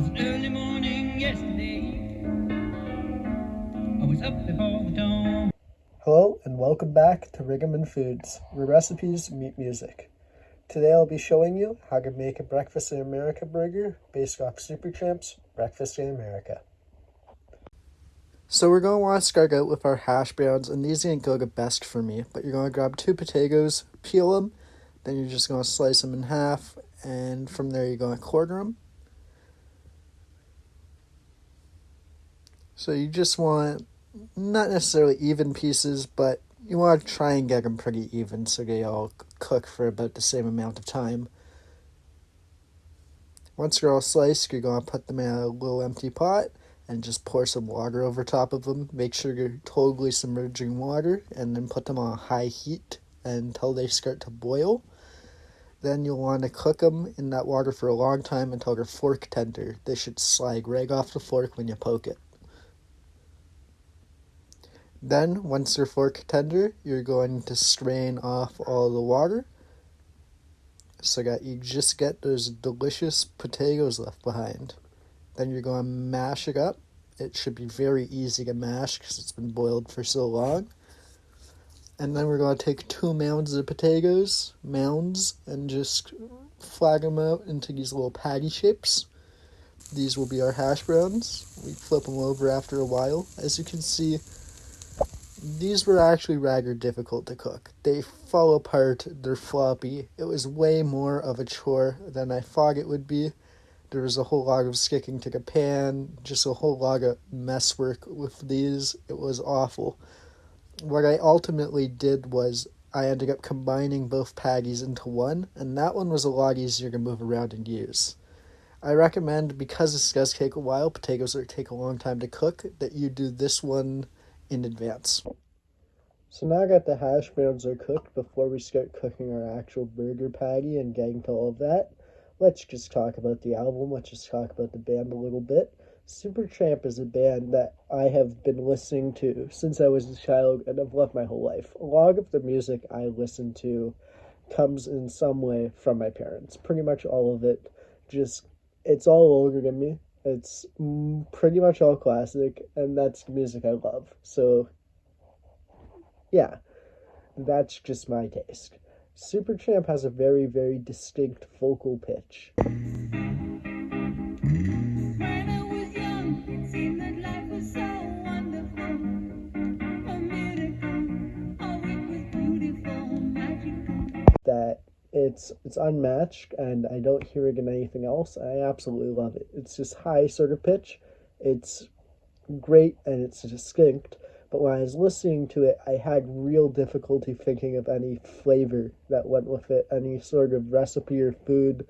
was early morning yesterday. I was up before the dawn. Hello and welcome back to Rigaman Foods, where recipes meet music. Today I'll be showing you how to make a Breakfast in America burger based off Superchamp's Breakfast in America. So we're going to want to start out with our hash browns, and these didn't go the best for me, but you're going to grab 2 potatoes, peel them, then you're just going to slice them in half, and from there you're going to quarter them. So you just want not necessarily even pieces, but you want to try and get them pretty even so they all cook for about the same amount of time. Once they're all sliced, you're going to put them in a little empty pot and just pour some water over top of them. Make sure you're totally submerging water, and then put them on high heat until they start to boil. Then you'll want to cook them in that water for a long time until they're fork tender. They should slide right off the fork when you poke it. Then, once they're fork tender, you're going to strain off all the water so that you just get those delicious potatoes left behind. Then you're going to mash it up. It should be very easy to mash because it's been boiled for so long. And then we're going to take 2 mounds of potatoes, and just flag them out into these little patty shapes. These will be our hash browns. We flip them over after a while. As you can see, these were actually rather difficult to cook. They fall apart, they're floppy. It was way more of a chore than I thought it would be. There was a whole lot of sticking to the pan, just a whole lot of mess work with these. It was awful. What I ultimately did was I ended up combining both patties into one, and that one was a lot easier to move around and use. I recommend, because this does take a while, potatoes take a long time to cook, that you do this one in advance. So now that the hash browns are cooked, before we start cooking our actual burger patty and getting to all of that, let's just talk about the album. Let's just talk about the band a little bit. Supertramp is a band that I have been listening to since I was a child and I've loved my whole life. A lot of the music I listen to comes in some way from my parents. Pretty much all of it. It's all older than me. It's pretty much all classic, and that's the music I love. So, yeah, that's just my taste. Supertramp has a very, very distinct vocal pitch. That it's unmatched, and I don't hear it in anything else. I absolutely love it. It's just high sort of pitch. It's great and it's distinct. But when I was listening to it, I had real difficulty thinking of any flavor that went with it, any sort of recipe or food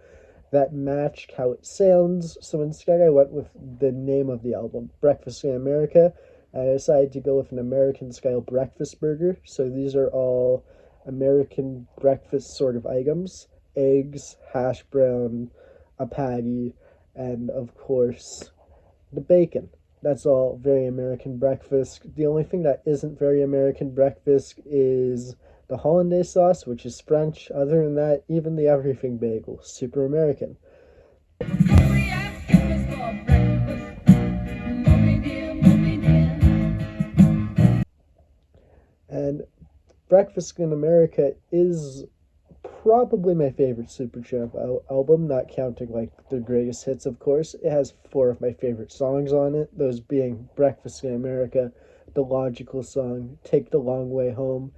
that matched how it sounds. So instead, I went with the name of the album, Breakfast in America. I decided to go with an American-style breakfast burger. So these are all American breakfast sort of items: eggs, hash brown, a patty, and of course, the bacon. That's all very American breakfast. The only thing that isn't very American breakfast is the hollandaise sauce, which is French. Other than that, even the everything bagel, super American. And Breakfast in America is probably my favorite Supertramp album, not counting like the greatest hits, of course. It has 4 of my favorite songs on it, those being Breakfast in America, The Logical Song, Take the Long Way Home,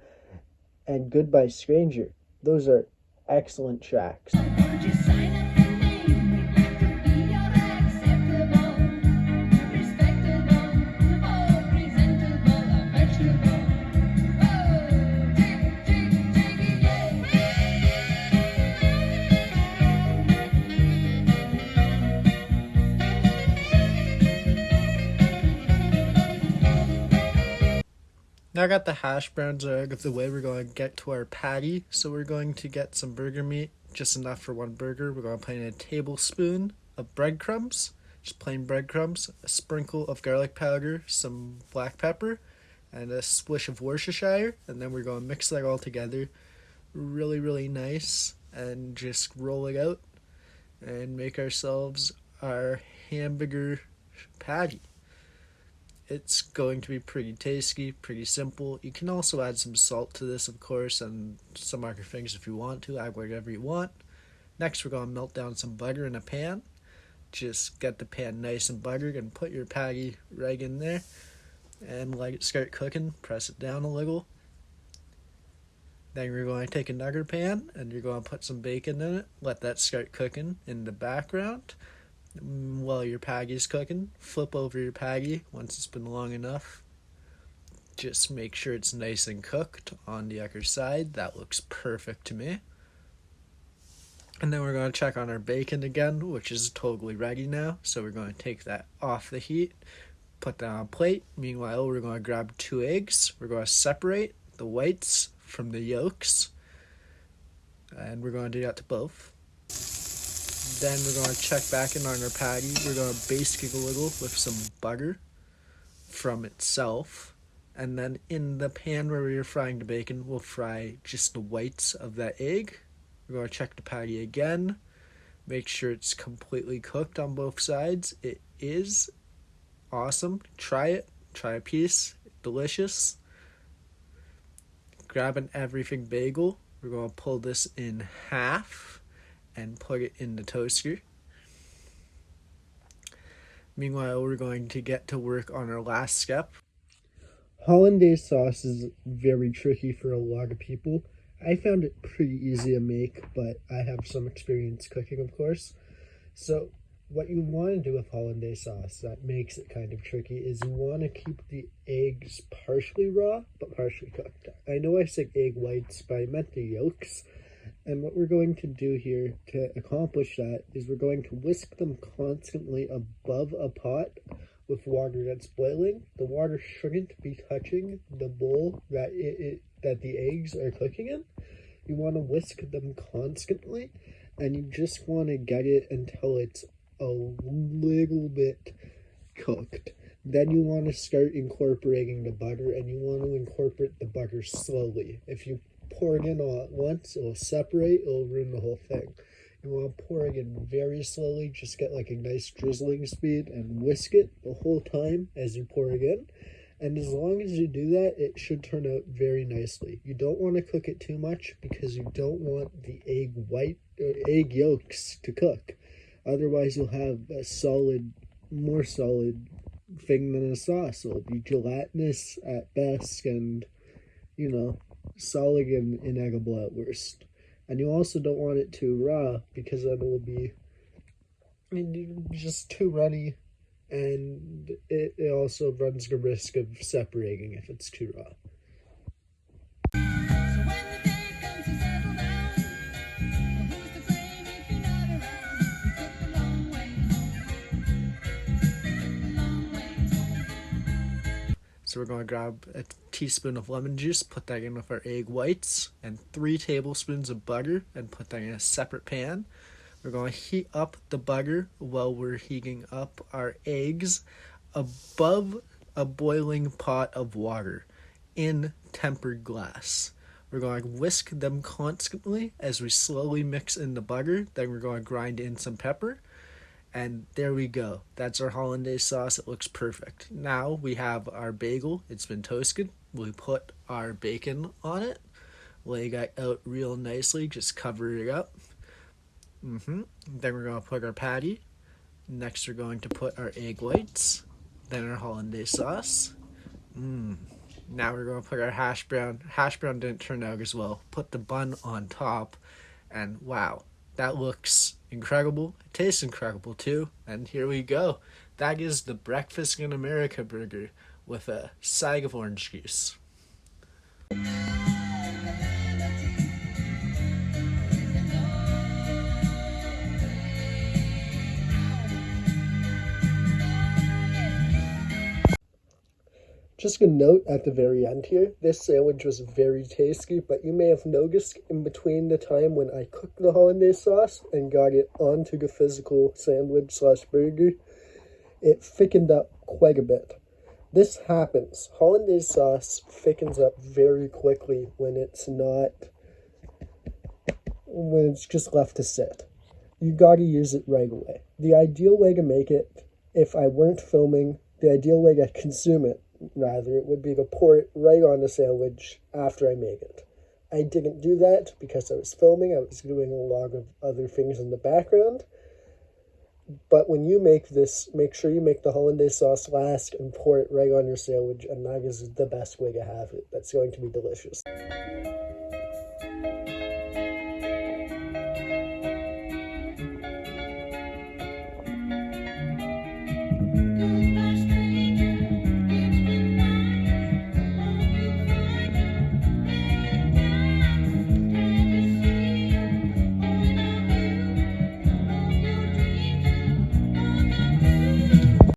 and Goodbye Stranger. Those are excellent tracks. Now I got the hash browns out of the way, we're going to get to our patty. So we're going to get some burger meat, just enough for one burger. We're going to put in a tablespoon of breadcrumbs, just plain breadcrumbs, a sprinkle of garlic powder, some black pepper, and a splish of Worcestershire. And then we're going to mix that all together really, really nice and just roll it out and make ourselves our hamburger patty. It's going to be pretty tasty, pretty simple. You can also add some salt to this, of course, and some other things if you want to. Add whatever you want. Next, we're going to melt down some butter in a pan. Just get the pan nice and buttered and put your patty right in there and let it start cooking. Press it down a little. Then you're going to take another pan and you're going to put some bacon in it. Let that start cooking in the background. While your patty's cooking, flip over your patty once it's been long enough. Just make sure it's nice and cooked on the other side. That looks perfect to me. And then we're going to check on our bacon again, which is totally ready now. So we're going to take that off the heat, put that on a plate. Meanwhile, we're going to grab 2 eggs. We're going to separate the whites from the yolks. And we're going to do that to both. Then we're going to check back in on our patty. We're going to baste it a little with some butter from itself. And then in the pan where we were frying the bacon, we'll fry just the whites of that egg. We're going to check the patty again. Make sure it's completely cooked on both sides. It is awesome. Try it. Try a piece. Delicious. Grab an everything bagel. We're going to pull this in half and put it in the toaster. Meanwhile, we're going to get to work on our last step. Hollandaise sauce is very tricky for a lot of people. I found it pretty easy to make, but I have some experience cooking, of course. So what you want to do with hollandaise sauce that makes it kind of tricky is you want to keep the eggs partially raw, but partially cooked. I know I said egg whites, but I meant the yolks. And what we're going to do here to accomplish that is we're going to whisk them constantly above a pot with water that's boiling. The water shouldn't be touching the bowl that that the eggs are cooking in. You want to whisk them constantly, and you just want to get it until it's a little bit cooked. Then you want to start incorporating the butter, and you want to incorporate the butter slowly. If you pour it in all at once, it'll separate, it'll ruin the whole thing. You want to pour it in very slowly, just get like a nice drizzling speed and whisk it the whole time as you pour it in. And as long as you do that, it should turn out very nicely. You don't want to cook it too much because you don't want the egg yolks to cook. Otherwise, you'll have a more solid thing than a sauce. It'll be gelatinous at best and, solid and inedible at worst. And you also don't want it too raw because then it will be just too runny. And it also runs the risk of separating if it's too raw. So we're going to grab a teaspoon of lemon juice, put that in with our egg whites, and 3 tablespoons of butter, and put that in a separate pan. We're going to heat up the butter while we're heating up our eggs above a boiling pot of water in tempered glass. We're going to whisk them constantly as we slowly mix in the butter. Then we're going to grind in some pepper. And there we go. That's our hollandaise sauce. It looks perfect. Now we have our bagel. It's been toasted. We put our bacon on it. Lay that out real nicely. Just cover it up. Then we're going to put our patty. Next we're going to put our egg whites. Then our hollandaise sauce. Now we're going to put our hash brown. Hash brown didn't turn out as well. Put the bun on top. And wow, that looks incredible. It tastes incredible too. And here we go. That is the Breakfast in America burger with a side of orange juice. Just a note at the very end here, this sandwich was very tasty, but you may have noticed in between the time when I cooked the hollandaise sauce and got it onto the physical sandwich/burger, it thickened up quite a bit. This happens. Hollandaise sauce thickens up very quickly when it's just left to sit. You gotta use it right away. The ideal way to make it if I weren't filming, the ideal way to consume it, rather, it would be to pour it right on the sandwich after I make it. I didn't do that because I was filming. I was doing a lot of other things in the background. But when you make this, make sure you make the hollandaise sauce last and pour it right on your sandwich, and that is the best way to have it. That's going to be delicious.